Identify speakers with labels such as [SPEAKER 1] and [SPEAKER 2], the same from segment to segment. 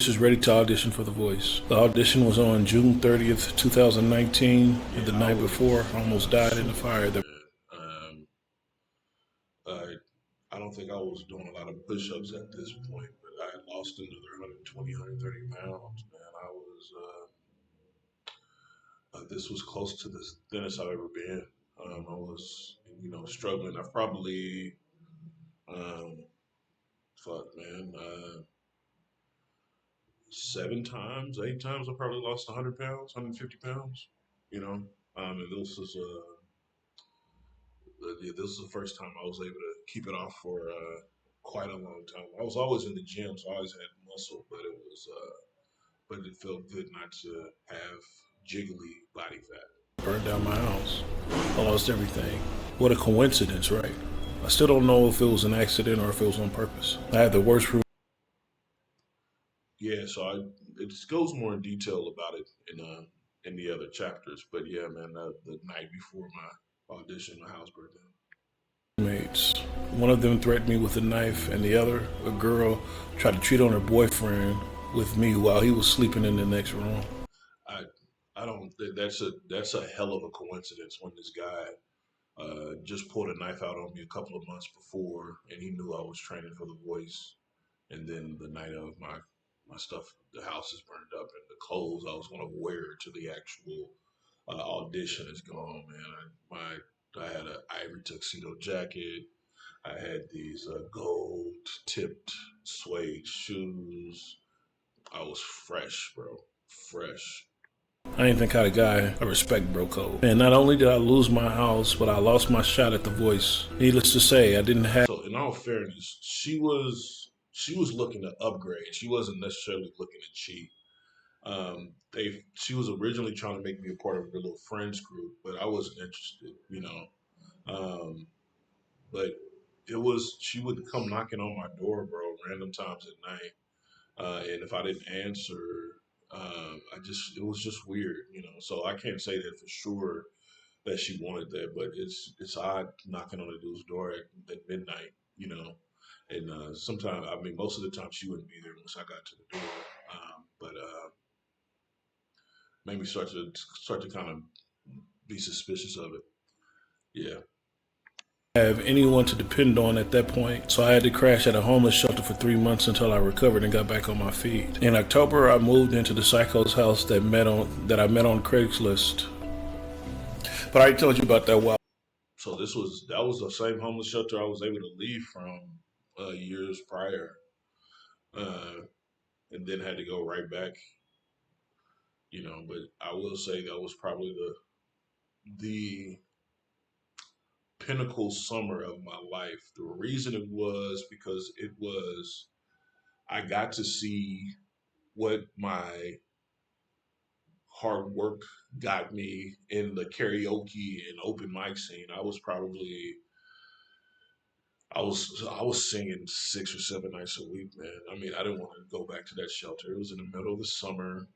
[SPEAKER 1] Is ready to audition for The Voice. The audition was on June 30th, 2019. And the night before, I almost died in the fire.
[SPEAKER 2] Um, I, I don't think I was doing a lot of push-ups at this point, but I had lost another 120, 130 pounds. Man, this was close to the thinnest I've ever been. I was, struggling. I've probably, um, fuck, man, 7 times, 8 times, I probably lost 100 pounds, 150 pounds. You know, and this is the first time I was able to keep it off for quite a long time. I was always in the gym, so I always had muscle, but it felt good not to have jiggly body fat.
[SPEAKER 1] Burned down my house. I lost everything. What a coincidence, right? I still don't know if it was an accident or if it was on purpose. I had the worst
[SPEAKER 2] Yeah, it goes more in detail about it in the other chapters. But yeah, man, the night before my audition, my house burned down.
[SPEAKER 1] roommates. One of them threatened me with a knife, and the other, a girl, tried to cheat on her boyfriend with me while he was sleeping in the next room.
[SPEAKER 2] I I don't think that's a hell of a coincidence when this guy just pulled a knife out on me a couple of months before, and he knew I was training for The Voice. And then the night of my stuff, the house is burned up, and the clothes I was gonna wear to the actual audition is gone, man. I had an ivory tuxedo jacket. I had these gold tipped suede shoes. I was fresh, bro. Fresh.
[SPEAKER 1] I ain't the kind of guy I respect bro code. And not only did I lose my house, but I lost my shot at The Voice. Needless to say, I didn't have.
[SPEAKER 2] So in all fairness, she was looking to upgrade. She wasn't necessarily looking to cheat. She was originally trying to make me a part of her little friends group, but I wasn't interested. Um, but she would come knocking on my door, bro, random times at night. And if I didn't answer, it was just weird. So I can't say that for sure that she wanted that, but it's odd knocking on a dude's door at midnight, you know. And sometimes, I mean, most of the time she wouldn't be there once I got to the door. But made me start to kind of be suspicious of it. Yeah.
[SPEAKER 1] Have anyone to depend on at that point, so I had to crash at a homeless shelter for 3 months until I recovered and got back on my feet. In October, I moved into the psycho's house that I met on Craigslist. But I already told you about that while.
[SPEAKER 2] So that was the same homeless shelter I was able to leave from years prior, uh, and then had to go right back. But I will say that was probably the pinnacle summer of my life. The reason it was because I got to see what my hard work got me in the karaoke and open mic scene. I was singing 6 or 7 nights a week, man. I mean, I didn't want to go back to that shelter. It was in the middle of the summer.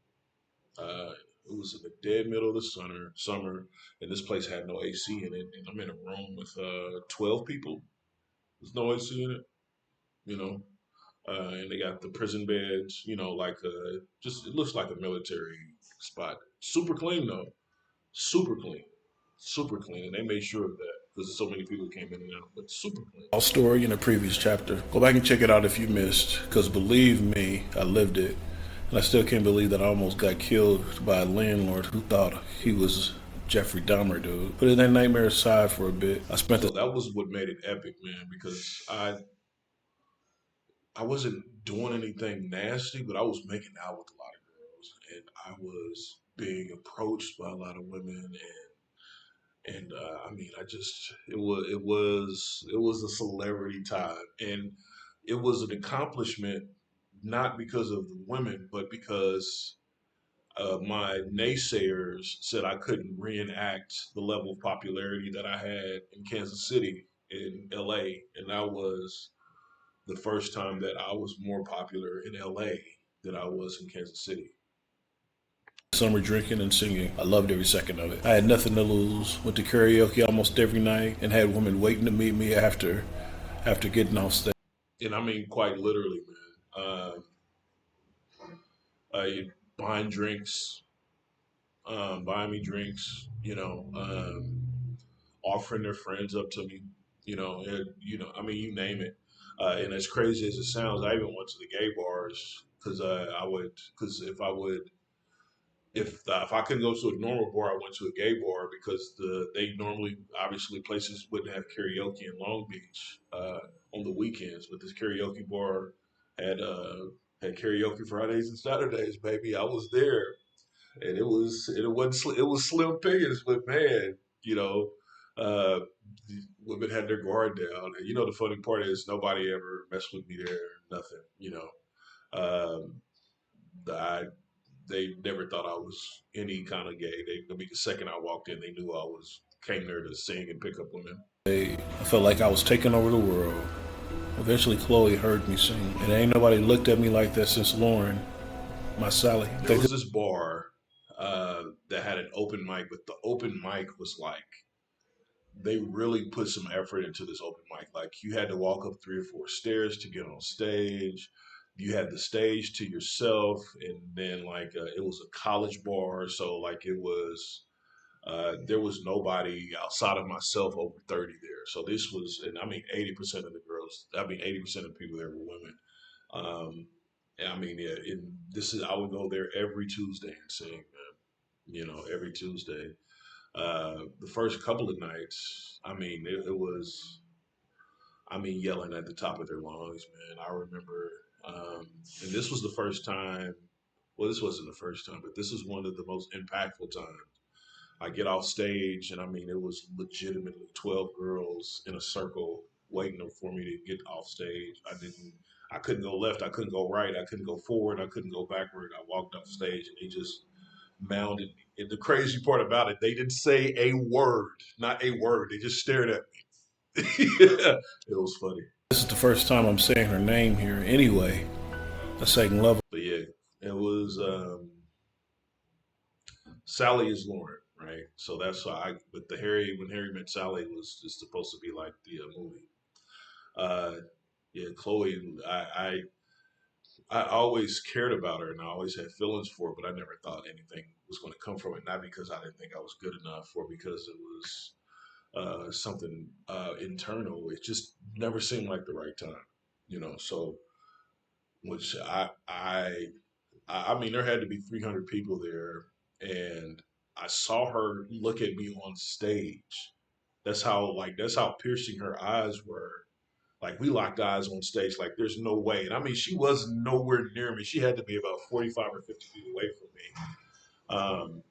[SPEAKER 2] Uh, it was in the dead middle of the summer, and this place had no AC in it. And I'm in a room with 12 people. There's no AC in it, you know. And they got the prison beds, just it looks like a military spot. Super clean though, super clean, super clean, and they made sure of that because so many people came in and out. But super clean.
[SPEAKER 1] Story in a previous chapter. Go back and check it out if you missed, because believe me, I lived it. And I still can't believe that I almost got killed by a landlord who thought he was Jeffrey Dahmer, dude. Putting that nightmare aside for a bit, I spent
[SPEAKER 2] So
[SPEAKER 1] the.
[SPEAKER 2] that was what made it epic, man, because I wasn't doing anything nasty, but I was making out with a lot of girls, and I was being approached by a lot of women, and I mean, it was a celebrity time, and it was an accomplishment not because of the women, but because my naysayers said I couldn't reenact the level of popularity that I had in Kansas City, in LA, and that was the first time that I was more popular in LA than I was in Kansas City.
[SPEAKER 1] Summer drinking and singing. I loved every second of it. I had nothing to lose. Went to karaoke almost every night and had women waiting to meet me after getting off stage.
[SPEAKER 2] And I mean, quite literally, man. buying drinks, buying me drinks, offering their friends up to me, I mean, you name it. And as crazy as it sounds, I even went to the gay bars because because if I couldn't go to a normal bar, I went to a gay bar because they normally obviously places wouldn't have karaoke in Long Beach on the weekends, but this karaoke bar had uh, had karaoke Fridays and Saturdays, baby. I was there, and it was slim pickings, but man, you know, uh, women had their guard down, and the funny part is nobody ever messed with me there, nothing, Um, I they never thought I was any kind of gay. I mean, the second I walked in, they knew I was came there to sing and pick up women.
[SPEAKER 1] I felt like I was taking over the world. Eventually, Chloe heard me sing, and ain't nobody looked at me like that since Lauren, my Sally.
[SPEAKER 2] There was this bar that had an open mic, but the open mic was like they really put some effort into this open mic. Like you had to walk up 3 or 4 stairs to get on stage. You had the stage to yourself, and then like it was a college bar, so like there was nobody outside of myself over 30 there. So this was, and I mean, 80% of the girls, I mean, 80% of the people there were women. Um, and I mean, yeah, I would go there every Tuesday and sing, man. Every Tuesday. The first couple of nights, I mean, it was, I mean, yelling at the top of their lungs, man. I remember, and this was the first time, well, this wasn't the first time, but this is one of the most impactful times. I get off stage, and I mean, it was legitimately 12 girls in a circle waiting for me to get off stage. I couldn't go left, I couldn't go right, I couldn't go forward, I couldn't go backward. I walked off stage, and they just mounded me. And the crazy part about it, they didn't say a word, not a word. They just stared at me. Yeah, it was funny.
[SPEAKER 1] This is the first time I'm saying her name here anyway. I sang Love.
[SPEAKER 2] But yeah, it was Sally is Lauren, right? So that's why but when Harry Met Sally was just supposed to be like the movie. Uh, yeah, Chloe, I always cared about her and I always had feelings for her, but I never thought anything was going to come from it. Not because I didn't think I was good enough or because it was something internal. It just never seemed like the right time, So, which I mean, there had to be 300 people there, and I saw her look at me on stage. That's how piercing her eyes were. Like we locked eyes on stage. Like there's no way. And I mean, she was nowhere near me. She had to be about 45 or 50 feet away from me.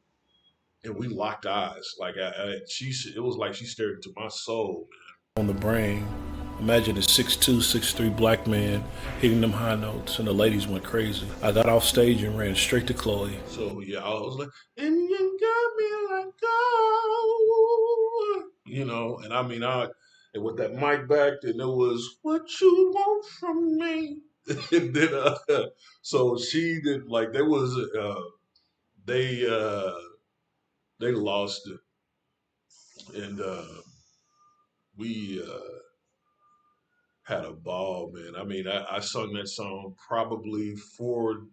[SPEAKER 2] And we locked eyes. It was like she stared into my soul.
[SPEAKER 1] On the brain. Imagine a 6'2", 6'3" black man hitting them high notes, and the ladies went crazy. I got off stage and ran straight to Chloe.
[SPEAKER 2] So yeah, I was like, and you got me like go, and I mean, and with that mic back, then it was what you want from me, and then so she did like there was they uh they lost it, and we had a ball, man. I mean, I sung that song probably four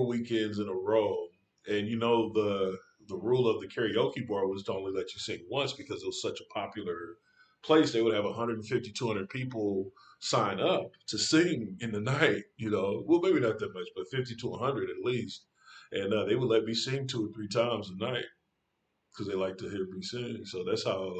[SPEAKER 2] weekends in a row. And the rule of the karaoke bar was to only let you sing once because it was such a popular place. They would have 150, 200 people sign up to sing in the night. Well, maybe not that much, but 50 to 100 at least. And they would let me sing 2 or 3 times a night because they like to hear me sing. So that's how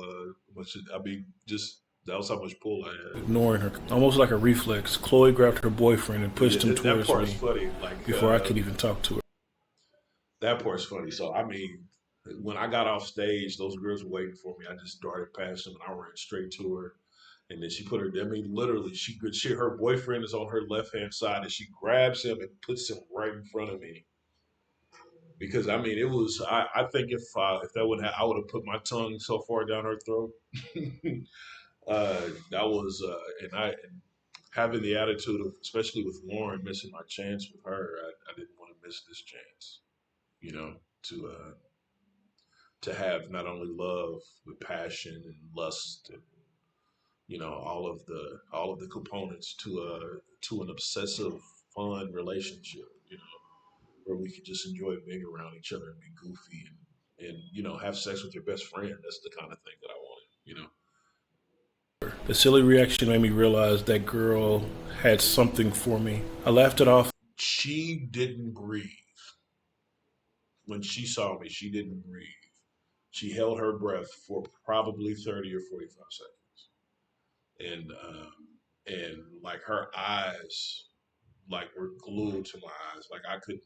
[SPEAKER 2] much I mean, just that was how much pull I had.
[SPEAKER 1] Ignoring her, almost like a reflex, Chloe grabbed her boyfriend and
[SPEAKER 2] But yeah,
[SPEAKER 1] pushed him
[SPEAKER 2] that
[SPEAKER 1] towards
[SPEAKER 2] part's
[SPEAKER 1] me
[SPEAKER 2] funny. Like
[SPEAKER 1] before I could even talk to her.
[SPEAKER 2] that part's funny. So I mean, when I got off stage, those girls were waiting for me. I just darted past them and I ran straight to her. And then she put her. I mean, literally, her boyfriend is on her left hand side, and she grabs him and puts him right in front of me. Because I mean, it was. I think if that would have, I would have put my tongue so far down her throat. That was, and having the attitude of, especially with Lauren, missing my chance with her. I didn't want to miss this chance. You know, to to have not only love but passion and lust and all of the components to an obsessive fun relationship. where we could just enjoy being around each other and be goofy and have sex with your best friend. That's the kind of thing that I wanted.
[SPEAKER 1] The silly reaction made me realize that girl had something for me. I laughed it off
[SPEAKER 2] She didn't breathe when she saw me. She didn't breathe. She held her breath for probably 30 or 45 seconds, and like her eyes like were glued to my eyes. Like I couldn't,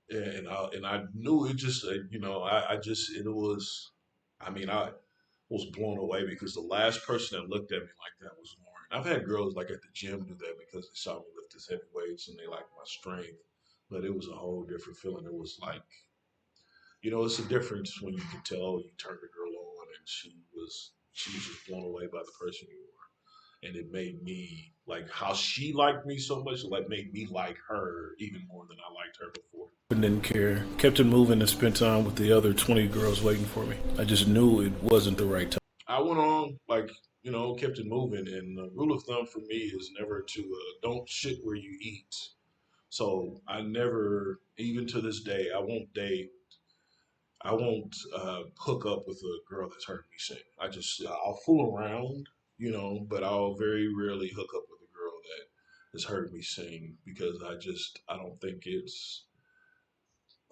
[SPEAKER 2] and I knew it. Just I just it was. I mean, I was blown away because the last person that looked at me like that was Lauren. I've had girls like at the gym do that because they saw me lift this heavy weights and they liked my strength, but it was a whole different feeling. It was like, it's a difference when you can tell you turned a girl on and she was just blown away by the person you were, and it made me like how she liked me so much. It like made me like her even more than I liked her before.
[SPEAKER 1] and didn't care. Kept it moving and spent time with the other 20 girls waiting for me. I just knew it wasn't the right time.
[SPEAKER 2] I went on like kept it moving, and the rule of thumb for me is never to don't shit where you eat. So I never, even to this day, I won't hook up with a girl that's heard me sing. I'll fool around, but I'll very rarely hook up with a girl that has heard me sing because I don't think it's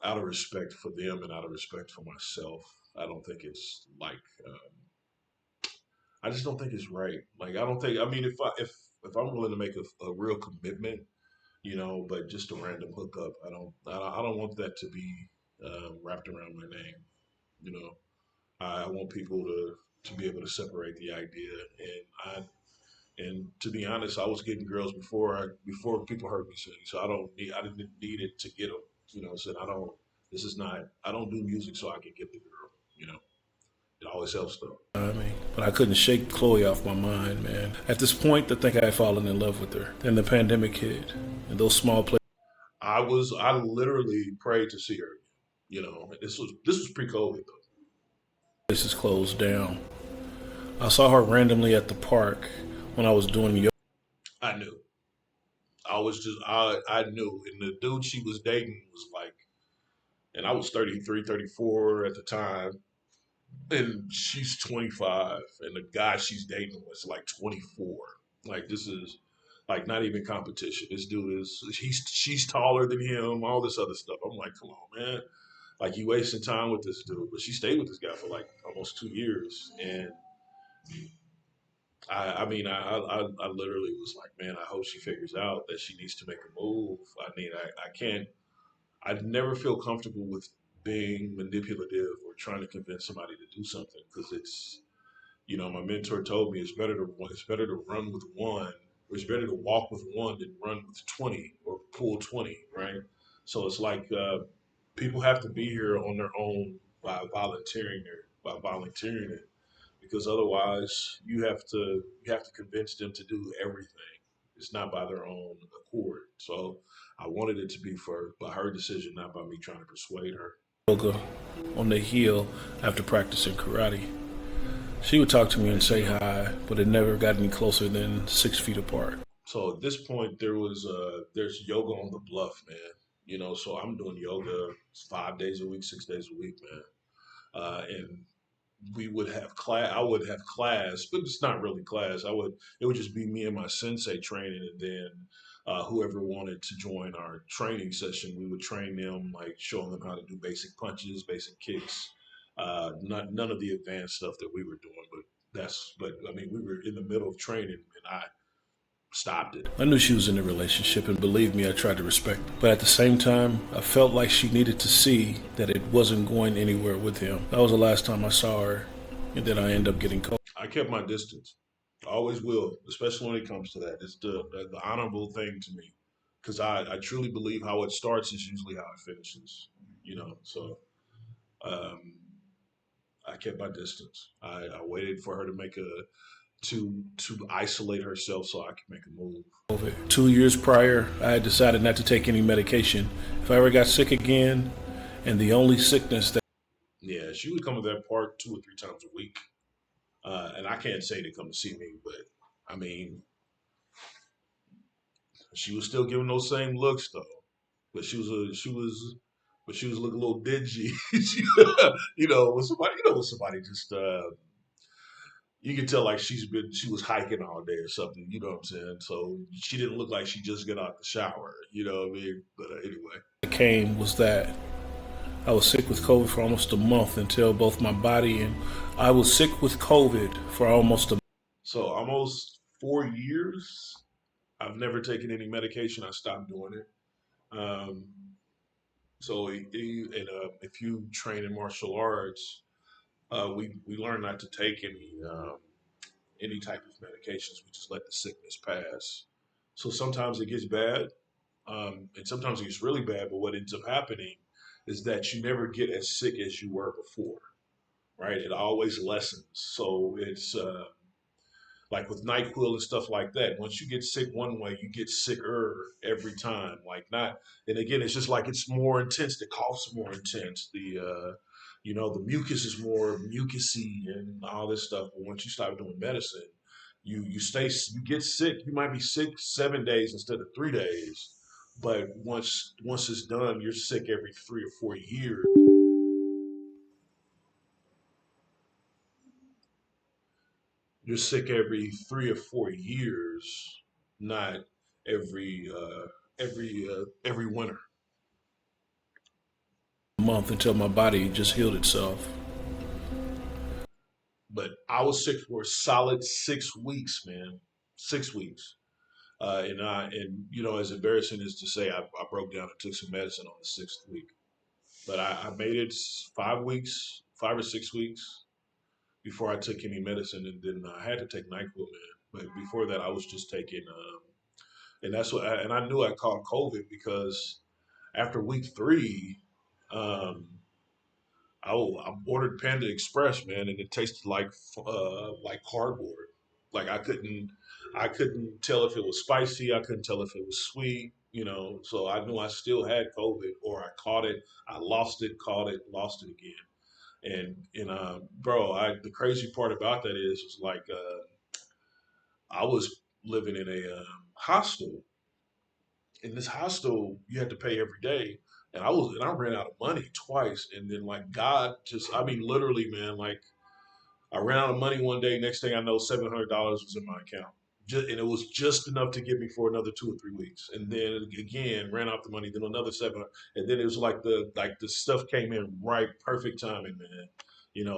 [SPEAKER 2] out of respect for them and out of respect for myself. I don't think it's like, I just don't think it's right. Like I don't think, I mean, if I'm willing to make a real commitment, but just a random hookup. I don't want that to be wrapped around my name. You know, I want people to be able to separate the idea. And to be honest, I was getting girls before people heard me sing, so I didn't need it to get them. Said I don't. This is not. I don't do music so I can get the girl. It always helps though.
[SPEAKER 1] I mean, but I couldn't shake Chloe off my mind, man. At this point, I think I had fallen in love with her. Then the pandemic hit, and those small
[SPEAKER 2] I literally prayed to see her. This was pre-COVID though.
[SPEAKER 1] places closed down. I saw her randomly at the park when I was doing yoga.
[SPEAKER 2] I knew. I knew, and the dude she was dating was like, and I was 33, 34 at the time, and she's 25, and the guy she's dating was like 24. Like this is like not even competition. This dude she's taller than him, all this other stuff. I'm like, come on, man. Like you wasting time with this dude. But she stayed with this guy for like almost 2 years. And I mean, I literally was like, man, I hope she figures out that she needs to make a move. I mean, I can't, I'd never feel comfortable with being manipulative or trying to convince somebody to do something because my mentor told me it's better to run with one, or it's better to walk with one than run with 20 or pull 20, right? So it's like people have to be here on their own by volunteering it because otherwise you have to convince them to do everything. It's not by their own accord. So I wanted it to be by her decision, not by me trying to persuade her.
[SPEAKER 1] On the hill after practicing karate. She would talk to me and say hi, but it never got any closer than 6 feet apart.
[SPEAKER 2] So at this point, there's yoga on the bluff, man. So I'm doing yoga 5 days a week, 6 days a week, man. And we would have class. I would have class, but it's not really class. It would just be me and my sensei training, and then whoever wanted to join our training session, we would train them, like showing them how to do basic punches, basic kicks. None of the advanced stuff that we were doing, but I mean, we were in the middle of training, and I stopped it.
[SPEAKER 1] I knew she was in a relationship, and believe me, I tried to respect her. But at the same time, I felt like she needed to see that it wasn't going anywhere with him. That was the last time I saw her, and then I ended up getting cold.
[SPEAKER 2] I kept my distance. I always will, especially when it comes to that. It's the honorable thing to me because I truly believe how it starts is usually how it finishes. So um, I kept my distance. I waited for her to make a to isolate herself so I could make a move.
[SPEAKER 1] 2 years prior, I had decided not to take any medication. If I ever got sick again, and the only sickness that
[SPEAKER 2] Yeah, she would come to that park 2 or 3 times a week, and I can't say to come to see me, but I mean, she was still giving those same looks though. but she was looking a little dingy. With somebody, with somebody just you can tell like she was hiking all day or something. You know what I'm saying? So she didn't look like she just got out the shower. You know what I mean? But anyway,
[SPEAKER 1] It came was that I was sick with COVID for almost a month until both my body and I was sick with COVID for almost a
[SPEAKER 2] so almost 4 years. I've never taken any medication. I stopped doing it. Um, if you train in martial arts, we learn not to take any type of medications. We just let the sickness pass. So sometimes it gets bad, and sometimes it gets really bad. But what ends up happening is that you never get as sick as you were before, right? It always lessens. So it's like with NyQuil and stuff like that. Once you get sick one way, you get sicker every time. Like not, and again, it's just like it's more intense. The cough's more intense. The mucus is more mucusy and all this stuff. But once you start doing medicine, you get sick. You might be sick 7 days instead of 3 days. But once it's done, you're sick every 3 or 4 years. You're sick every 3 or 4 years, not every winter.
[SPEAKER 1] month until my body just healed itself.
[SPEAKER 2] But I was sick for a solid 6 weeks, man. 6 weeks. And as embarrassing as to say, I broke down and took some medicine on the sixth week. But I made it 5 weeks, 5 or 6 weeks before I took any medicine, and then I had to take NyQuil, man. But before that, I was just taking, and that's and I knew I caught COVID because after week three, um, I ordered Panda Express, man, and it tasted like cardboard. Like I couldn't tell if it was spicy. I couldn't tell if it was sweet. So I knew I still had COVID, or I caught it. I lost it, caught it, lost it again. And bro, the crazy part about that is like I was living in a hostel. In this hostel, you had to pay every day, and I ran out of money twice. And then like God, just I mean, literally, man, like I ran out of money one day. Next thing I know, $700 was in my account. And it was just enough to get me for another 2 or 3 weeks, and then again ran out the money. Then another 700, and then it was like the stuff came in right, perfect timing, man.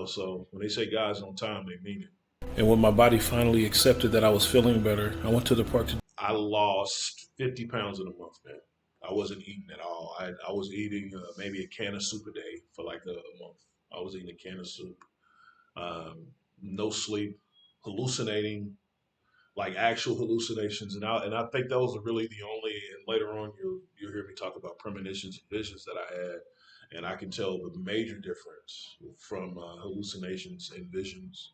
[SPEAKER 2] So when they say God's on time, they mean it.
[SPEAKER 1] And when my body finally accepted that I was feeling better, I went to the park to
[SPEAKER 2] I lost 50 pounds in a month, man. I wasn't eating at all. I was eating maybe a can of soup a day for like a month. I was eating a can of soup, no sleep, hallucinating, like actual hallucinations, and I think those are really the only. And later on, you'll hear me talk about premonitions and visions that I had, and I can tell the major difference from hallucinations and visions,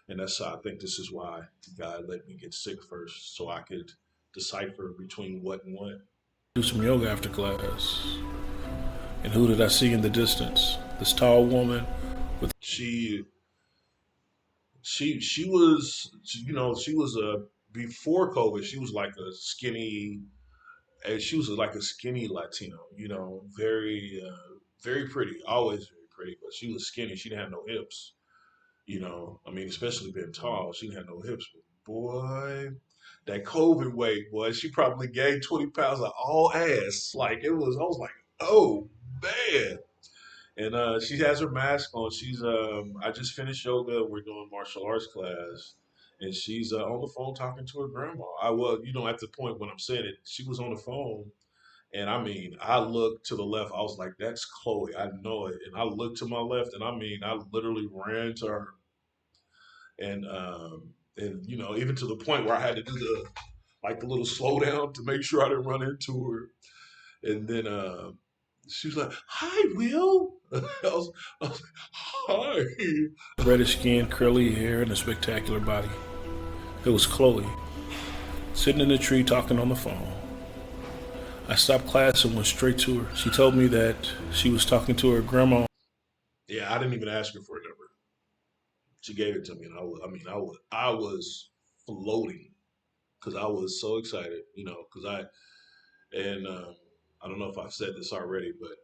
[SPEAKER 2] and I think this is why God let me get sick first, so I could decipher between what and what.
[SPEAKER 1] do some yoga after class. And who did I see in the distance? This tall woman with
[SPEAKER 2] She she was before COVID. She was like a skinny and she was like a skinny Latino, very pretty, always very pretty, but she was skinny. She didn't have no hips, I mean, especially being tall, she didn't have no hips. But boy, that COVID weight, boy, she probably gained 20 pounds of all ass. I was like, oh man. And she has her mask on. I just finished yoga. We're doing martial arts class. And she's on the phone talking to her grandma. At the point when I'm saying it, she was on the phone and I mean, I looked to the left. I was like, "That's Chloe. I know it." And I looked to my left, and I mean, I literally ran to her, and even to the point where I had to do the little slowdown to make sure I didn't run into her. And then she was like, "Hi, Will." I was like, "Hi."
[SPEAKER 1] reddish skin, curly hair, and a spectacular body. It was Chloe, sitting in the tree talking on the phone. I stopped class and went straight to her. She told me that she was talking to her grandma.
[SPEAKER 2] Yeah, I didn't even ask her for a number. She gave it to me, and I was floating because I was so excited, because I and I don't know if I've said this already, but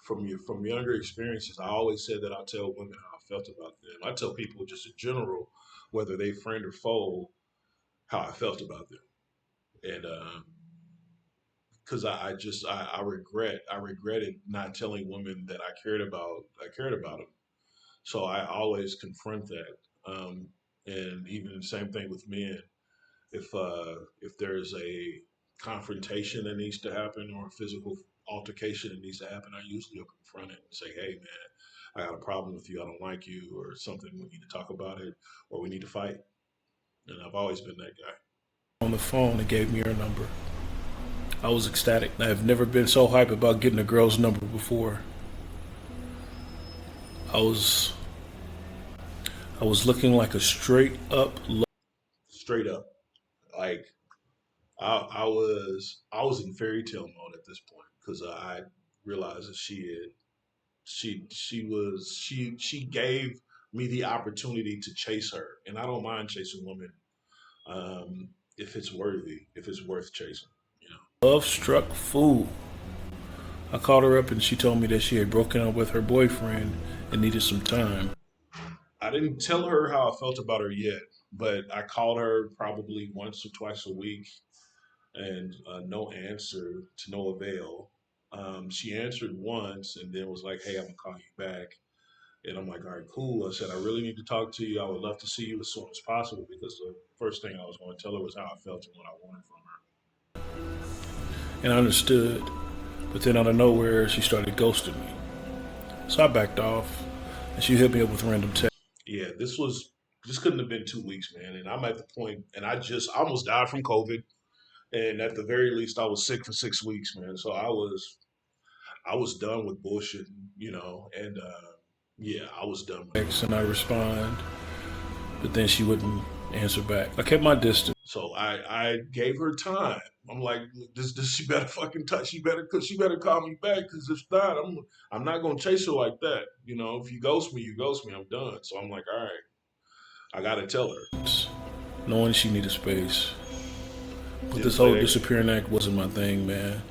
[SPEAKER 2] from younger experiences, I always said that I tell women how I felt about them. I tell people just in general, whether they friend or foe, how I felt about them, and because I regretted not telling women that I cared about them. So I always confront that, and even the same thing with men. If there's a confrontation that needs to happen or a physical altercation that needs to happen, I usually will confront it and say, "Hey, man, I got a problem with you. I don't like you, or something. We need to talk about it, or we need to fight." And I've always been that guy.
[SPEAKER 1] On the phone and gave me her number. I was ecstatic. I have never been so hype about getting a girl's number before. I was I was looking like a straight up
[SPEAKER 2] Straight up, like I was in fairy tale mode at this point because I realized that she gave me the opportunity to chase her, and I don't mind chasing women, if it's worthy, if it's worth chasing. You know,
[SPEAKER 1] love struck fool. I called her up and she told me that she had broken up with her boyfriend and needed some time.
[SPEAKER 2] I didn't tell her how I felt about her yet, but I called her probably once or twice a week, and no answer to no avail. She answered once and then was like, "Hey, I'm gonna call you back." And I'm like, "All right, cool." I said, "I really need to talk to you. I would love to see you as soon as possible," because the first thing I was going to tell her was how I felt and what I wanted from her.
[SPEAKER 1] And I understood. But then out of nowhere, she started ghosting me. So I backed off and she hit me up with random texts.
[SPEAKER 2] Yeah, this couldn't have been 2 weeks, man. And I'm at the point, and I almost died from COVID, and at the very least, I was sick for 6 weeks, man. So I was done with bullshit, and yeah, I was done with it.
[SPEAKER 1] And I respond, but then she wouldn't answer back. I kept my distance.
[SPEAKER 2] So I gave her time. I'm like, this she better fucking touch. She better call me back. Because if not, I'm not gonna chase her like that. If you ghost me, you ghost me. I'm done. So I'm like, all right, I gotta tell her.
[SPEAKER 1] Knowing she needed space. But
[SPEAKER 2] Didn't
[SPEAKER 1] this
[SPEAKER 2] play
[SPEAKER 1] whole
[SPEAKER 2] that game.
[SPEAKER 1] disappearing act wasn't my thing, man.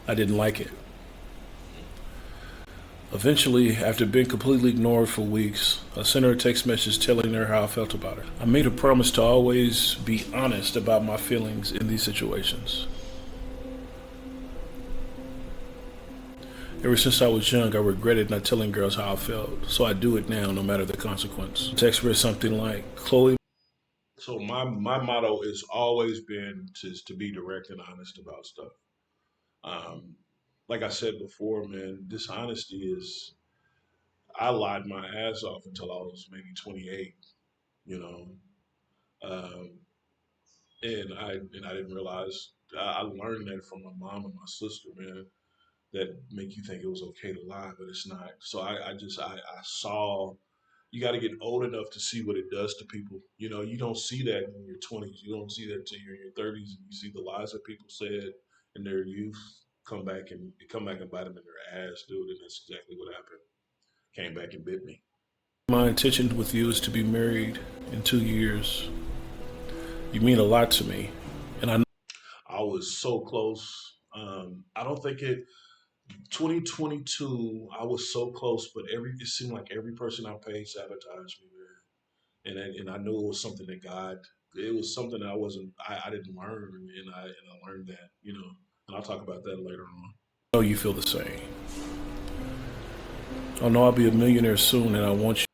[SPEAKER 1] I didn't like it. Eventually, after being completely ignored for weeks, I sent her a text message telling her how I felt about her. I made a promise to always be honest about my feelings in these situations. Ever since I was young, I regretted not telling girls how I felt, so I do it now no matter the consequence. Text her something like, Chloe,
[SPEAKER 2] So my motto has always been to be direct and honest about stuff. Um, like I said before, man, dishonesty is. I lied my ass off until I was maybe 28. You know, um, and I didn't realize. I learned that from my mom and my sister, man. That make you think it was okay to lie, but it's not. So I saw. You got to get old enough to see what it does to people. You don't see that in your 20s. You don't see that till you're in your 30s, and you see the lies that people said in their youth come back and bite them in their ass, dude. And that's exactly what happened. Came back and bit me.
[SPEAKER 1] my intention with you is to be married in 2 years. You mean a lot to me, and I know
[SPEAKER 2] I was so close. I don't think it. 2022, I was so close, but it seemed like every person I paid sabotaged me, man. And I knew it was something that God. It was something that I didn't learn, and I learned that, and I'll talk about that later on.
[SPEAKER 1] you feel the same. I know I'll be a millionaire soon, and I want you.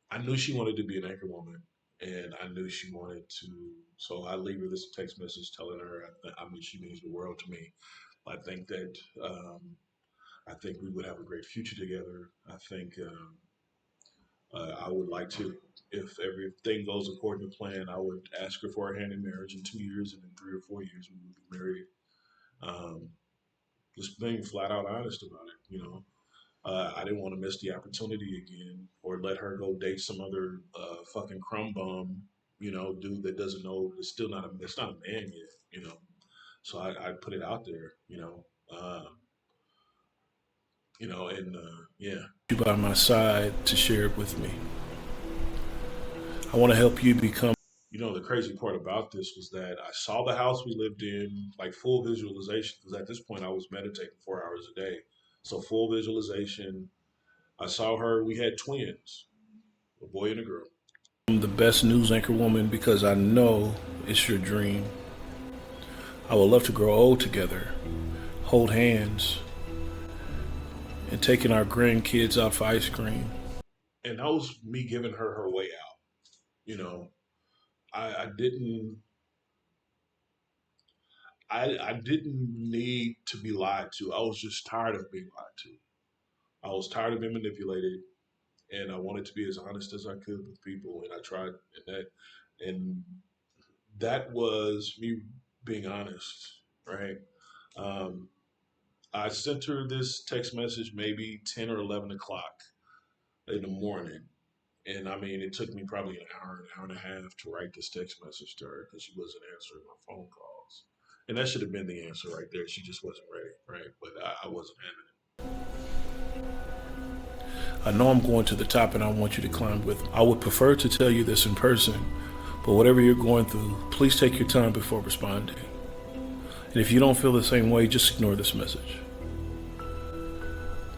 [SPEAKER 2] I knew she wanted to be an anchor woman, and I knew she wanted to. So I leave her this text message telling her, I mean, she means the world to me. I think that I think we would have a great future together. I think I would like to, if everything goes according to plan, I would ask her for her hand in marriage in 2 years, and in 3 or 4 years we would be married. Um, just being flat out honest about it. I didn't want to miss the opportunity again, or let her go date some other fucking crumb bum, dude that doesn't know. It's still not a. It's not a man yet. So I put it out there. And yeah.
[SPEAKER 1] You by my side to share it with me. I want to help you become
[SPEAKER 2] The crazy part about this was that I saw the house we lived in, like full visualization, because at this point I was meditating 4 hours a day. So full visualization. I saw her. We had twins, a boy and a girl.
[SPEAKER 1] I'm the best news anchor woman because I know it's your dream. I would love to grow old together, hold hands, and taking our grandkids out for ice cream.
[SPEAKER 2] And that was me giving her her way out. You know, I didn't I didn't need to be lied to. I was just tired of being lied to. I was tired of being manipulated, and I wanted to be as honest as I could with people, and I tried, and that was me being honest, right? Um, I sent her this text message maybe 10 or 11 o'clock in the morning, and I mean, it took me probably an hour and a half to write this text message to her because she wasn't answering my phone calls. And that should have been the answer right there. She just wasn't ready, right? But I wasn't having
[SPEAKER 1] I know I'm going to the top and I want you to climb with me. I would prefer to tell you this in person, but whatever you're going through, please take your time before responding. And if you don't feel the same way, just ignore this message.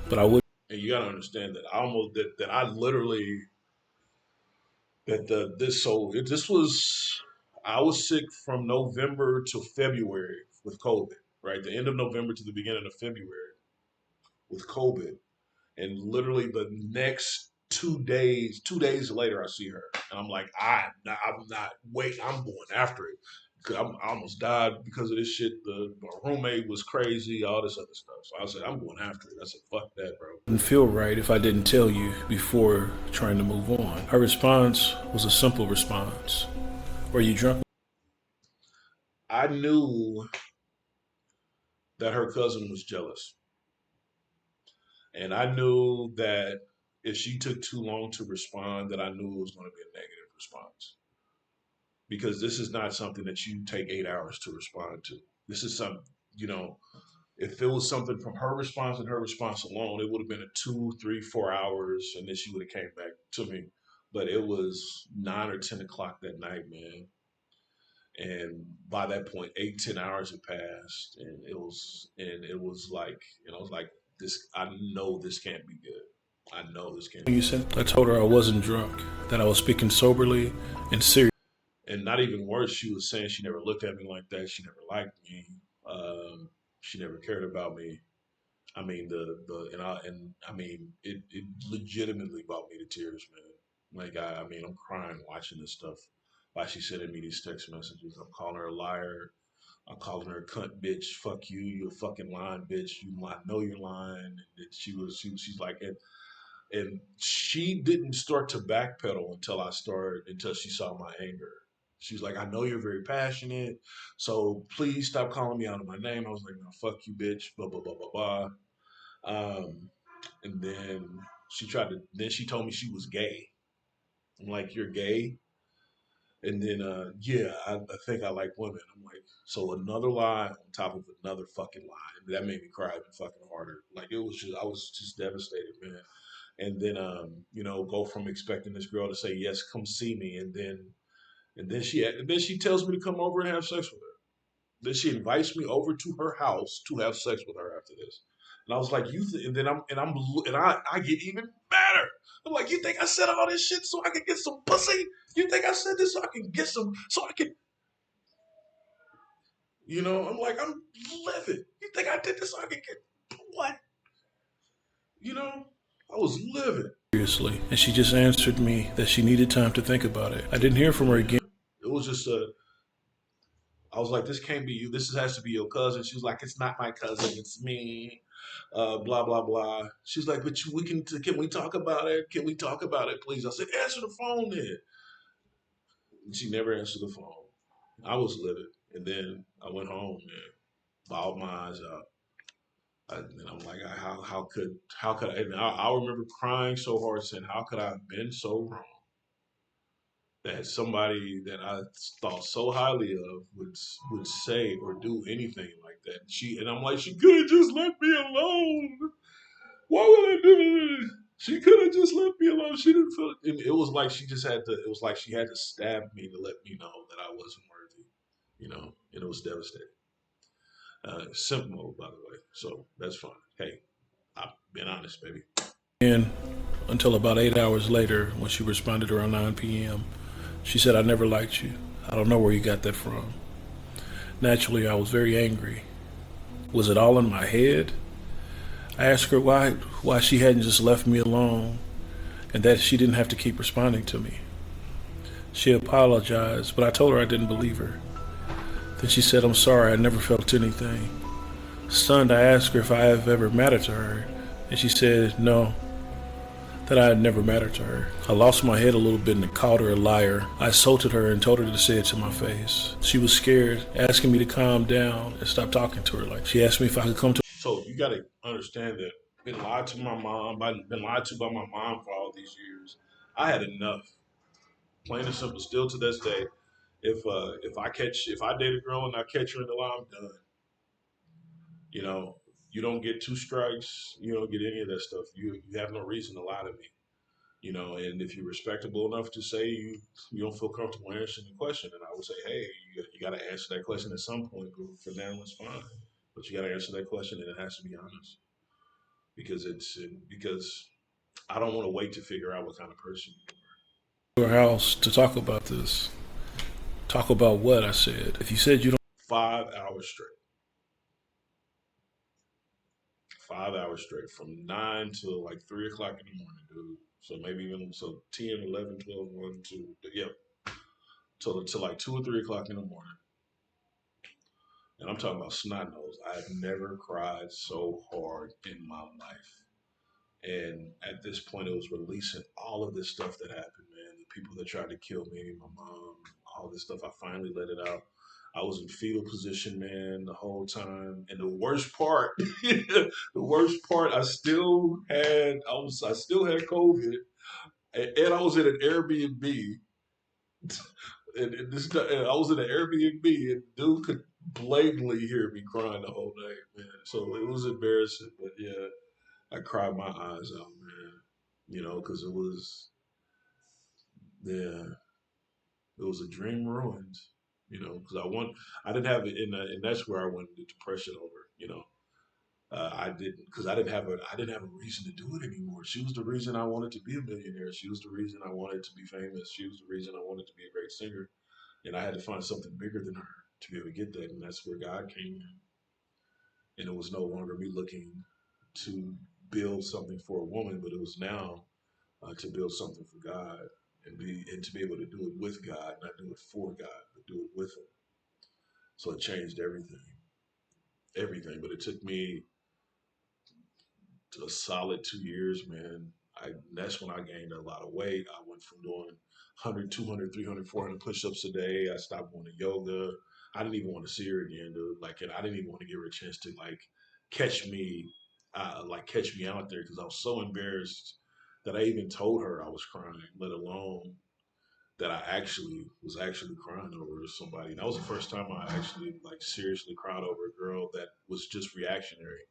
[SPEAKER 1] But I would.
[SPEAKER 2] it. And you got to understand that I almost that I literally that the this so it, this was I was sick from November to February with COVID, right? The end of November to the beginning of February with COVID. And literally the next 2 days, 2 days later, I see her, and I'm like, I'm not. Wait, I'm going after it. 'Cause I almost died because of this shit. My roommate was crazy, all this other stuff. So I said, I'm going after it. I said, fuck that, bro.
[SPEAKER 1] Wouldn't feel right if I didn't tell you before trying to move on. Her response was a simple response. Were you drunk?
[SPEAKER 2] I knew that her cousin was jealous, and I knew that if she took too long to respond, that I knew it was going to be a negative response because this is not something that you take 8 hours to respond to. This is something, you know, if it was something from her response and her response alone, it would have been a 2, 3, 4 hours, and then she would have came back to me. But it was 9 or 10 o'clock that night, man. And by that point, 8, 10 hours had passed, and it was like, I was like, this. I know this can't be good. I know this can't
[SPEAKER 1] You
[SPEAKER 2] be
[SPEAKER 1] said
[SPEAKER 2] good.
[SPEAKER 1] I told her I wasn't drunk, that I was speaking soberly and serious.
[SPEAKER 2] And not even worse, she was saying she never looked at me like that. She never liked me. Um, she never cared about me. I mean and I mean it legitimately brought me to tears, man. Like I mean I'm crying watching this stuff. Why she's sending me these text messages. I'm calling her a liar. I'm calling her a cunt bitch. Fuck you. You a fucking lying bitch. You I know you're lying. And she's like and she didn't start to backpedal until she saw my anger. She was like, I know you're very passionate, so please stop calling me out of my name. I was like, no, fuck you, bitch. Blah blah blah blah blah. And then she told me she was gay. I'm like, you're gay? And then, yeah, I think I like women. I'm like, so another lie on top of another fucking lie. And that made me cry even fucking harder. Like, I was just devastated, man. And then, go from expecting this girl to say, yes, come see me. And then she tells me to come over and have sex with her. Then she invites me over to her house to have sex with her after this. And I was like, and then I get even madder. I'm like, you think I said all this shit so I can get some pussy? You think I said this so I can get some, so I can, I'm like, I'm livid. You think I did this so I can get what? You know, I was livid.
[SPEAKER 1] Seriously, and she just answered me that she needed time to think about it. I didn't hear from her
[SPEAKER 2] Yeah.
[SPEAKER 1] again.
[SPEAKER 2] It was just I was like, this can't be you. Has to be your cousin. She was like, it's not my cousin, it's me. Blah blah blah. She's like, but can we talk about it? Can we talk about it, please? I said, answer the phone then. And she never answered the phone. I was livid, and then I went home and bawled my eyes out. And I'm like, how could I? And I remember crying so hard, saying, how could I have been so wrong that somebody that I thought so highly of would say or do anything like that? I'm like, she could have just let me alone. Why would I do this? She could have just left me alone. She didn't feel it. It was like she just had to. It was like she had to stab me to let me know that I wasn't worthy. And it was devastating. Simp mode, by the way. So that's fine. Hey, I've been honest, baby.
[SPEAKER 1] And until about 8 hours later, when she responded around 9 p.m., she said, "I never liked you. I don't know where you got that from." Naturally, I was very angry. Was it all in my head? I asked her why she hadn't just left me alone and that she didn't have to keep responding to me. She apologized, but I told her I didn't believe her. Then she said, "I'm sorry, I never felt anything." Stunned, I asked her if I have ever mattered to her, and she said no, that I had never mattered to her. I lost my head a little bit and called her a liar. I insulted her and told her to say it to my face. She was scared, asking me to calm down and stop talking to her. Like, she asked me if I could come to.
[SPEAKER 2] So you got to understand that been lied to my mom. I've been lied to by my mom for all these years. I had enough. Plain and simple. Still to this day, if I date a girl and I catch her in the lie, I'm done. You know, you don't get two strikes. You don't get any of that stuff. You have no reason to lie to me. And if you're respectable enough to say you don't feel comfortable answering the question, then I would say, hey, you got to answer that question at some point. But for now, it's fine. But you got to answer that question, and it has to be honest because I don't want to wait to figure out what kind of person you
[SPEAKER 1] Her house to talk about this. Talk about what? I said. If you said you don't.
[SPEAKER 2] are. 5 hours straight. 5 hours straight from 9 to like 3 o'clock in the morning, dude. So maybe even so 10, 11, 12, 1, 2, yeah, till like 2 or 3 o'clock in the morning. And I'm talking about snot nose. I have never cried so hard in my life. And at this point, it was releasing all of this stuff that happened, man. The people that tried to kill me, my mom, all this stuff. I finally let it out. I was in fetal position, man, the whole time. And the worst part, I still had COVID, and I was in an Airbnb, and I was in an Airbnb, and dude could blatantly hear me crying the whole night, man. So it was embarrassing, but yeah, I cried my eyes out, man. Because yeah, it was a dream ruined. Because I didn't have it, and that's where I went into depression over. I didn't, because I didn't have a reason to do it anymore. She was the reason I wanted to be a millionaire. She was the reason I wanted to be famous. She was the reason I wanted to be a great singer, and I had to find something bigger than her to be able to get that, and that's where God came in. And it was no longer me looking to build something for a woman, but it was now to build something for God and to be able to do it with God, not do it for God, but do it with Him. So it changed everything, everything. But it took me a solid 2 years, man. That's when I gained a lot of weight. I went from doing 100, 200, 300, 400 push-ups a day. I stopped going to yoga. I didn't even want to see her again, dude. Like, and I didn't even want to give her a chance to catch me, catch me out there because I was so embarrassed that I even told her I was crying, let alone that I actually crying over somebody. And that was the first time I actually seriously cried over a girl that was just reactionary.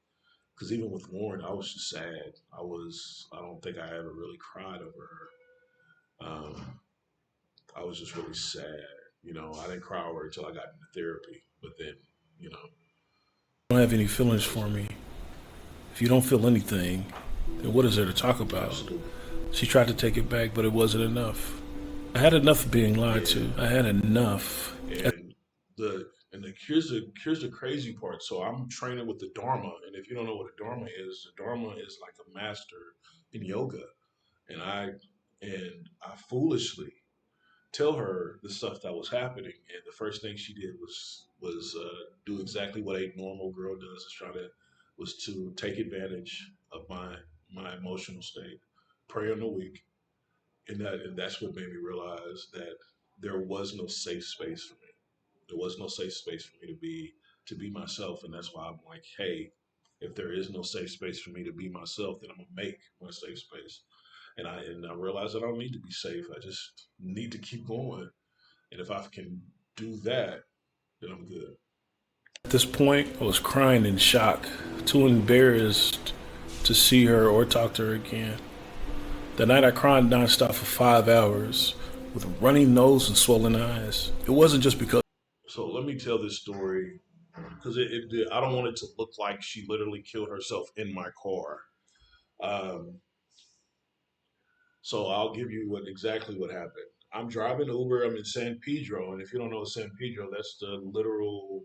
[SPEAKER 2] Because even with Lauren, I was just sad. I don't think I ever really cried over her. I was just really sad. I didn't cry over her until I got into therapy. But then, you know,
[SPEAKER 1] Don't have any feelings for me. If you don't feel anything, then what is there to talk about?
[SPEAKER 2] absolutely.
[SPEAKER 1] She tried to take it back, but it wasn't enough. I had enough of being lied to.
[SPEAKER 2] And
[SPEAKER 1] I had enough.
[SPEAKER 2] and here's the crazy part. So I'm training with the Dharma, and if you don't know what a Dharma is, the Dharma is like a master in yoga. And I foolishly tell her the stuff that was happening, and the first thing she did was do exactly what a normal girl does, was to take advantage of my emotional state, prey on the weak, and that's what made me realize that there was no safe space for me. There was no safe space for me to be myself, and that's why I'm like, hey, if there is no safe space for me to be myself, then I'm gonna make my safe space. And I realize I don't need to be safe. I just need to keep going. And if I can do that, then I'm good.
[SPEAKER 1] At this point, I was crying in shock, too embarrassed to see her or talk to her again. The night I cried nonstop for 5 hours with a running nose and swollen eyes. It wasn't just because
[SPEAKER 2] So let me tell this story because I don't want it to look like she literally killed herself in my car. Um, so I'll give you exactly what happened. I'm driving Uber. I'm in San Pedro, and if you don't know San Pedro, that's the literal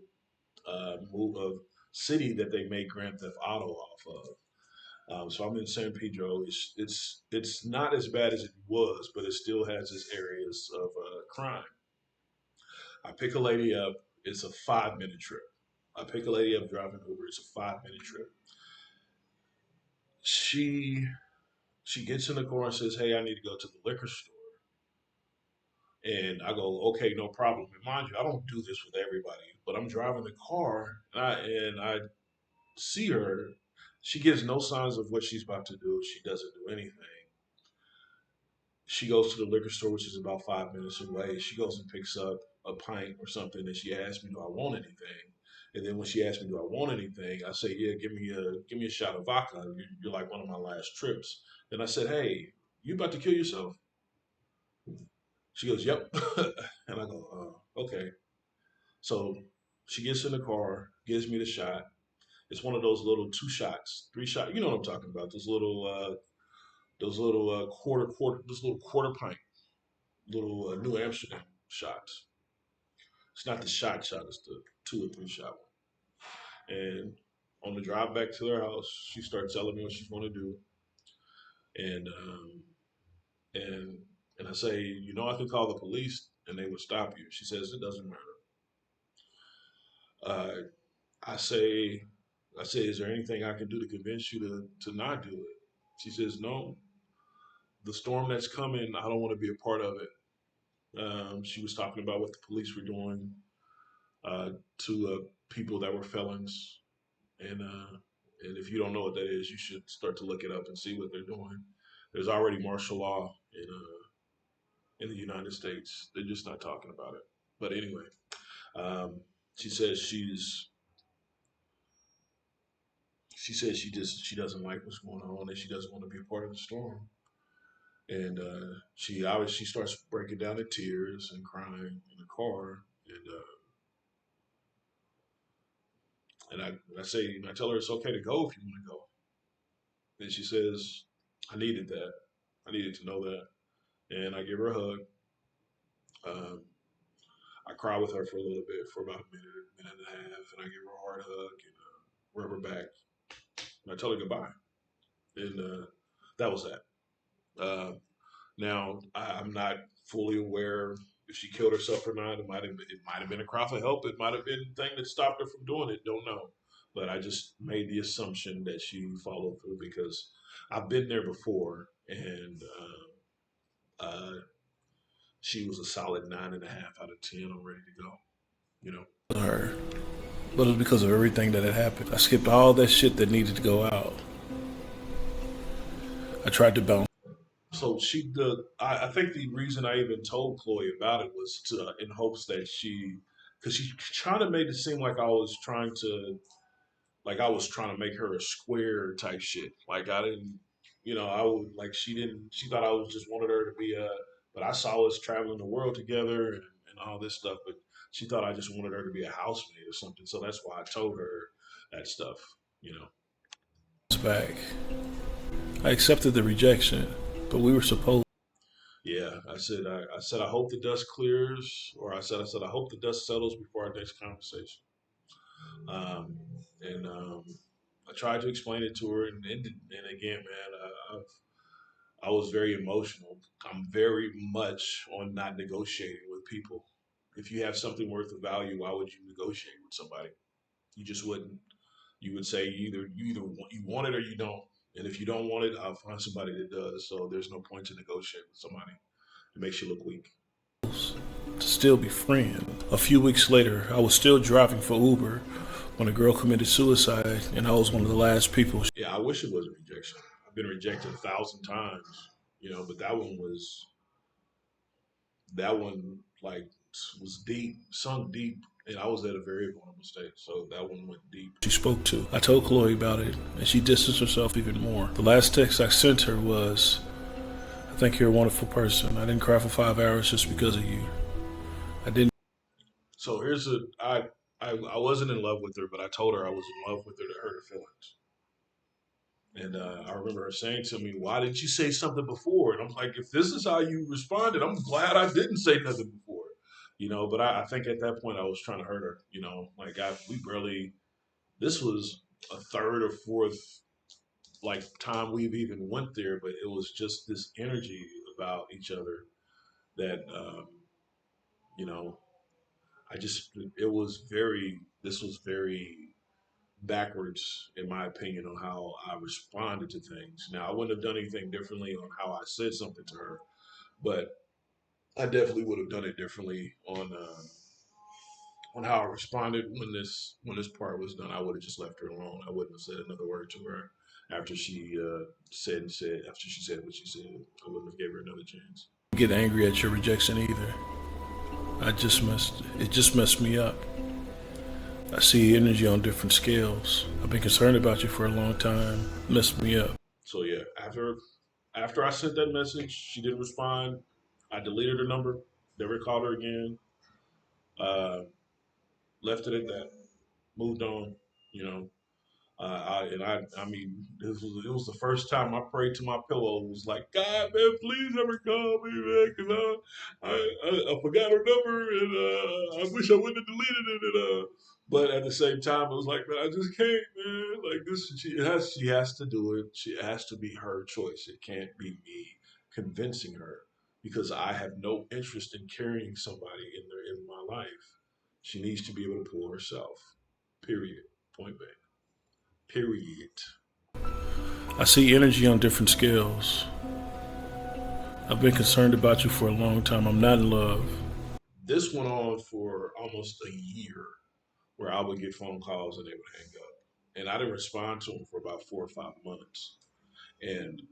[SPEAKER 2] move of city that they made Grand Theft Auto off of. So I'm in San Pedro. It's not as bad as it was, but it still has its areas of crime. I pick a lady up. It's a 5 minute trip. I pick a lady up driving Uber. It's a 5 minute trip. She she gets in the car and says, "Hey, I need to go to the liquor store." And I go, "Okay, no problem." And mind you, I don't do this with everybody, but I'm driving the car and I see her. She gives no signs of what she's about to do. She doesn't do anything. She goes to the liquor store, which is about 5 minutes away. She goes and picks up a pint or something, and she asks me, "Do I want anything?" And then when she asks me, "Do I want anything?" I say, "Yeah, give me a shot of vodka. You're like one of my last trips." Then I said, "Hey, you about to kill yourself?" She goes, "Yep." And I go, "Okay." So she gets in the car, gives me the shot. It's one of those little 2 shots, 3 shot. You know what I'm talking about? Those little those little quarter pint, little New Amsterdam shots. It's not the shot. It's the 2 or 3 shot one. And on the drive back to their house, she starts telling me what she's going to do, and and and I say, I can call the police and they would stop you. She says it doesn't matter. Uh, I say, is there anything I can do to convince you to not do it? She says, no. The storm that's coming, I don't want to be a part of it. She was talking about what the police were doing uh, to people that were felons, and if you don't know what that is, you should start to look it up and see what they're doing. There's already martial law in the United States. They're just not talking about it. But anyway, um, she says she doesn't like what's going on and she doesn't want to be a part of the storm. And she obviously starts breaking down in tears and crying in the car. And I say, and I tell her it's okay to go if you want to go. And she says, I needed that. I needed to know that. And I give her a hug. Um, I cry with her for a little bit, for about a minute and a half, and I give her a hard hug and rub her back. And I tell her goodbye. And that was that. Uh, Now I'm not fully aware if she killed herself or not. It might have been a cry for help. It might have been the thing that stopped her from doing it. Don't know. But I just made the assumption that she followed through because I've been there before, and she was a solid 9.5 out of 10. I'm ready to go. You know.
[SPEAKER 1] her, but it was because of everything that had happened. I skipped all that shit that needed to go out. I tried to bounce
[SPEAKER 2] So I think the reason I even told Chloe about it was in hopes that because she trying to make it seem like I was trying to make her a square type shit. Like I didn't, I would like she thought I was just wanted her to be but I saw us traveling the world together and all this stuff, but she thought I just wanted her to be a housemaid or something. So that's why I told her that stuff, you know.
[SPEAKER 1] back. I accepted the rejection, but we were supposed.
[SPEAKER 2] Yeah, I said I hope the dust clears, or I said I hope the dust settles before our next conversation. Um, and I tried to explain it to her, and again, man, I was very emotional. I'm very much on not negotiating with people. If you have something worth of value, why would you negotiate with somebody? You just wouldn't. You would say you want it or you don't. And if you don't want it, I'll find somebody that does. So there's no point to negotiate with somebody. It makes you look weak.
[SPEAKER 1] To still be friends. A few weeks later, I was still driving for Uber when a girl committed suicide, and I was one of the last people.
[SPEAKER 2] Yeah, I wish it was a rejection. I've been rejected 1,000 times, but that one like was deep, sunk deep, and I was at a very vulnerable state. So that one went deep.
[SPEAKER 1] She spoke to. I told Chloe about it, and she distanced herself even more. The last text I sent her was, I think you're a wonderful person. I didn't cry for 5 hours just because of you. I didn't
[SPEAKER 2] So here's a I wasn't in love with her, but I told her I was in love with her to hurt her feelings. And I remember her saying to me, "Why didn't you say something before?" And I'm like, "If this is how you responded, I'm glad I didn't say nothing before." But I think at that point I was trying to hurt her. Like we barely. This was a third or fourth like time we've even went there, but it was just this energy about each other that you know I just it was very this was very backwards in my opinion on how I responded to things. Now I wouldn't have done anything differently on how I said something to her, but I definitely would have done it differently on how I responded when this part was done. I would have just left her alone. I wouldn't have said another word to her after she said after she said what she said. I wouldn't have gave her another chance.
[SPEAKER 1] get angry at your rejection either. It just messed me up. I see energy on different scales. I've been concerned about you for a long time. Messed me up.
[SPEAKER 2] So yeah, after I sent that message, she didn't respond. I deleted her number, never called her again. Uh, Left it at that. Moved on. You know, I mean, it was the first time I prayed to my pillow. It was like, God, man, please never call me, man, because I forgot her number and I wish I wouldn't have deleted it. But at the same time, it was like, man, I just can't, man. Like this, she has to do it. She has to be her choice. It can't be me convincing her because I have no interest in carrying somebody in my life. She needs to be able to pull herself. Period. Point blank. Period.
[SPEAKER 1] I see energy on different scales. I've been concerned about you for a long time. I'm not in love.
[SPEAKER 2] This went on for almost a year where I would get phone calls and they would hang up. And I didn't respond to them for about 4 or 5 months. And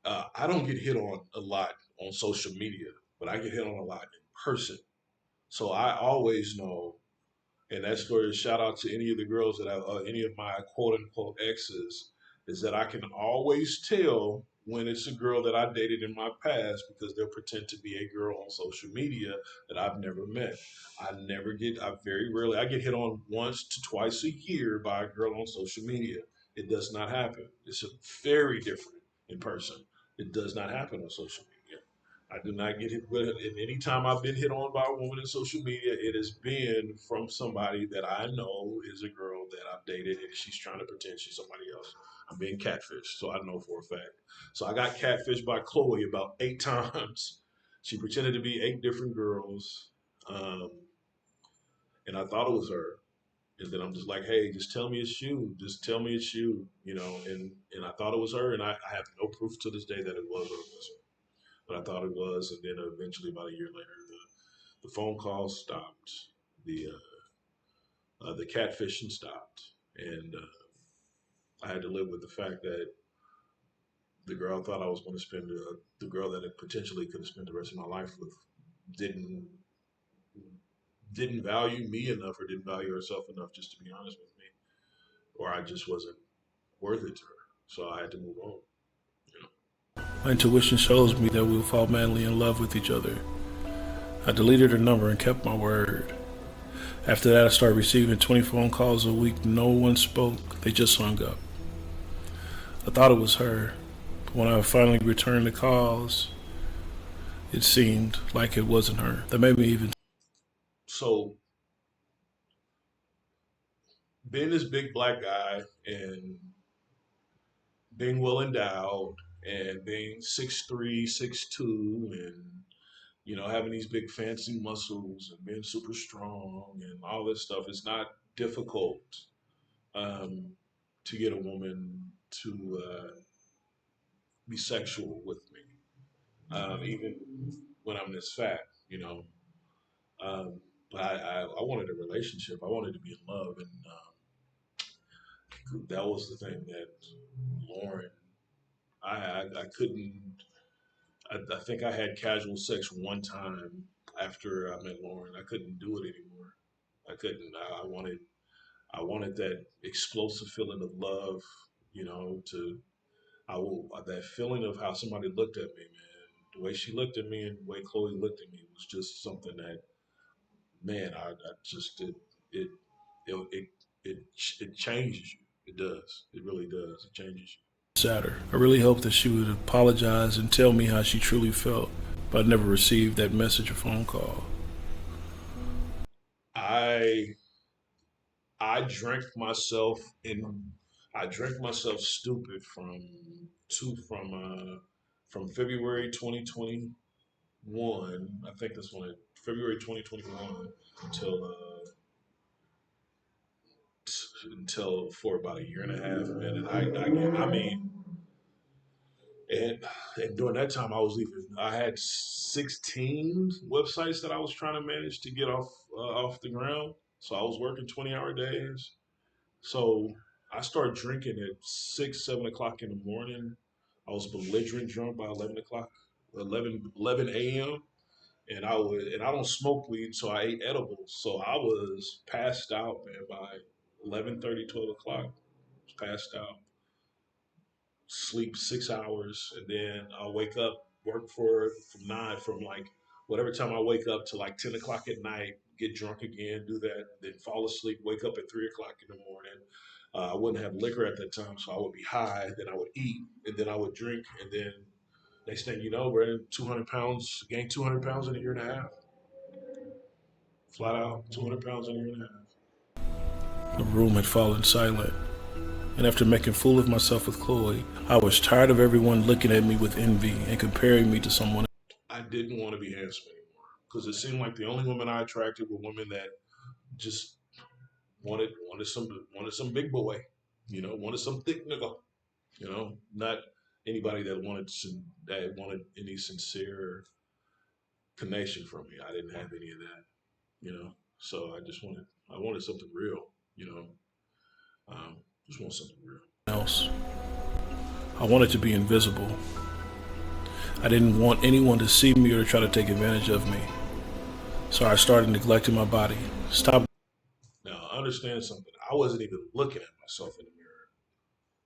[SPEAKER 2] I don't get hit on a lot on social media, but I get hit on a lot in person. So I always know. And that's for a shout out to any of the girls any of my quote unquote exes, is that I can always tell when it's a girl that I dated in my past because they'll pretend to be a girl on social media that I've never met. I very rarely, I get hit on once to twice a year by a girl on social media. It does not happen. It's a very different in person. It does not happen on social media. I do not get hit with it. And anytime I've been hit on by a woman in social media, it has been from somebody that I know is a girl that I've dated and she's trying to pretend she's somebody else. I'm being catfished, so I know for a fact. So I got catfished by Chloe about 8 times. She pretended to be 8 different girls, um, and I thought it was her. And then I'm just like, hey, just tell me it's you. Just tell me it's you, And I thought it was her, and I have no proof to this day that it was or it wasn't, but I thought it was. And then eventually, about a year later, the phone calls stopped, the catfishing stopped, and I had to live with the fact that the girl I thought I was going to spend, the girl that I potentially could have spent the rest of my life with, didn't didn't value me enough or didn't value herself enough just to be honest with me, or I just wasn't worth it to her. So I had to move on. You know.
[SPEAKER 1] My intuition shows me that we'll fall madly in love with each other. I deleted her number and kept my word. After that, I started receiving 20 phone calls a week. No one spoke. They just hung up. I thought it was her. But when I finally returned the calls, it seemed like it wasn't her. That made me even.
[SPEAKER 2] So being this big black guy and being well endowed and being 6'3", 6'2", and having these big fancy muscles and being super strong and all this stuff, it's not difficult um, to get a woman to be sexual with me, even when I'm this fat, you know. But I wanted a relationship. I wanted to be in love, and that was the thing that Lauren. I couldn't. I think I had casual sex one time after I met Lauren. I couldn't do it anymore. I couldn't. I wanted that explosive feeling of love, to I will that feeling of how somebody looked at me, man. The way she looked at me and the way Chloe looked at me was just something that, man, I just it it it it, it changes you. It does. It really does. It changes you.
[SPEAKER 1] Sadder. I really hoped that she would apologize and tell me how she truly felt, but I never received that message or phone call.
[SPEAKER 2] I I drank myself in. I drank myself stupid two from February 2021. I think that's when February 2021 until until for about a year and a half, man. And I mean, and and during that time, I had 16 websites that I was trying to manage to get off the ground. So I was working 20-hour days. So I started drinking at 6, 7 o'clock in the morning. I was belligerent drunk by 11 o'clock, 11 a.m. And I don't smoke weed, so I ate edibles. So I was passed out, man, by 11:30, 12 o'clock. I was passed out, sleep 6 hours, and then I'll wake up, work for from like whatever time I wake up to like 10 o'clock at night, get drunk again, do that, then fall asleep, wake up at 3 o'clock in the morning. I wouldn't have liquor at that time, so I would be high. Then I would eat, and then I would drink, and then next thing you know, Brandon, 200 pounds, gained 200 pounds in a year and a half, flat out, 200 pounds in a year and a half.
[SPEAKER 1] The room had fallen silent, and after making fool of myself with Chloe, I was tired of everyone looking at me with envy and comparing me to someone.
[SPEAKER 2] I didn't want to be handsome anymore because it seemed like the only women I attracted were women that just wanted some big boy, wanted some thick nigga, not anybody that wanted any sincere connection from me. I didn't have any of that, So I wanted something real, you know. Just want something real.
[SPEAKER 1] Else. I wanted to be invisible. I didn't want anyone to see me or to try to take advantage of me. So I started neglecting my body. Stop.
[SPEAKER 2] Now understand something. I wasn't even looking at myself in the mirror.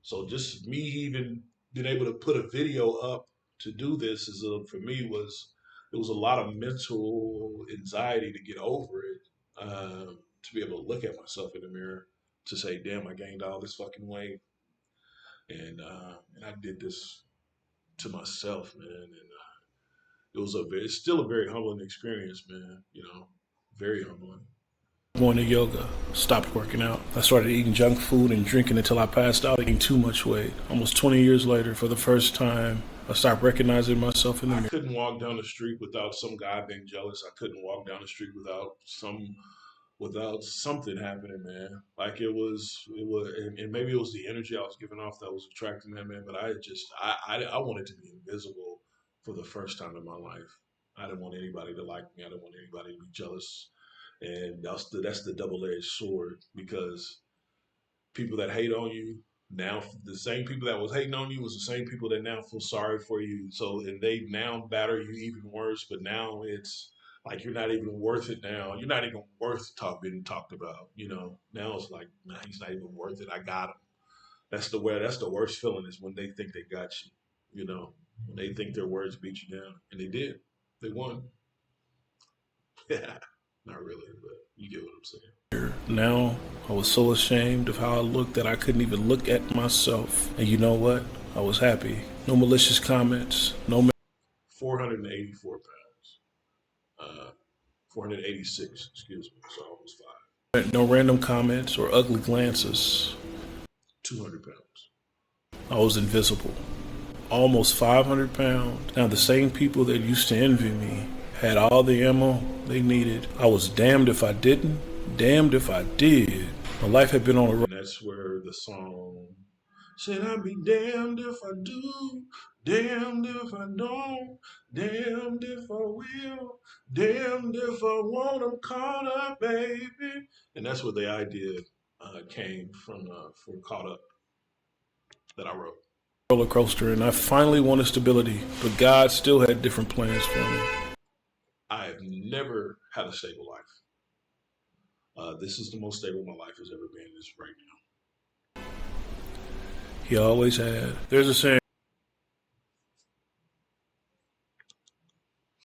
[SPEAKER 2] So just me even being able to put a video up to do this for me was it was a lot of mental anxiety to get over it, to be able to look at myself in the mirror to say, "Damn, I gained all this fucking weight," and I did this to myself, man. And it's still a very humbling experience, man. Very humbling.
[SPEAKER 1] going to yoga. Stopped working out. I started eating junk food and drinking until I passed out, eating too much weight. Almost 20 years later, for the first time, I stopped recognizing myself in the
[SPEAKER 2] I
[SPEAKER 1] mirror.
[SPEAKER 2] couldn't walk down the street without some guy being jealous. I couldn't walk down the street without something happening, man. Like and maybe it was the energy I was giving off that was attracting that man. But I wanted to be invisible for the first time in my life. I didn't want anybody to like me. I didn't want anybody to be jealous, and that's the double-edged sword because people that hate on you now, the same people that was hating on you was the same people that now feel sorry for you. So and they now batter you even worse. But now it's like you're not even worth it. Now you're not even worth being talked about. Now it's like, nah, he's not even worth it. I got him. That's the worst feeling is when they think they got you. When they think their words beat you down, and they did. They won. Yeah, not really, but you get what I'm saying.
[SPEAKER 1] Now, I was so ashamed of how I looked that I couldn't even look at myself. And you know what? I was happy. No malicious comments, no
[SPEAKER 2] 484 pounds. 486, excuse me. So almost
[SPEAKER 1] no random comments or ugly glances.
[SPEAKER 2] 200 pounds.
[SPEAKER 1] I was invisible. Almost 500 pounds. Now, the same people that used to envy me had all the ammo they needed. I was damned if I didn't, damned if I did. My life had been on a road.
[SPEAKER 2] And that's where the song said, I'd be damned if I do, damned if I don't, damned if I will, damned if I won't, I'm caught up, baby. And that's where the idea came from Caught Up that I wrote.
[SPEAKER 1] Roller coaster, and I finally wanted stability, but God still had different plans for me.
[SPEAKER 2] I have never had a stable life. This is the most stable my life has ever been. Is right now.
[SPEAKER 1] He always had. There's a saying.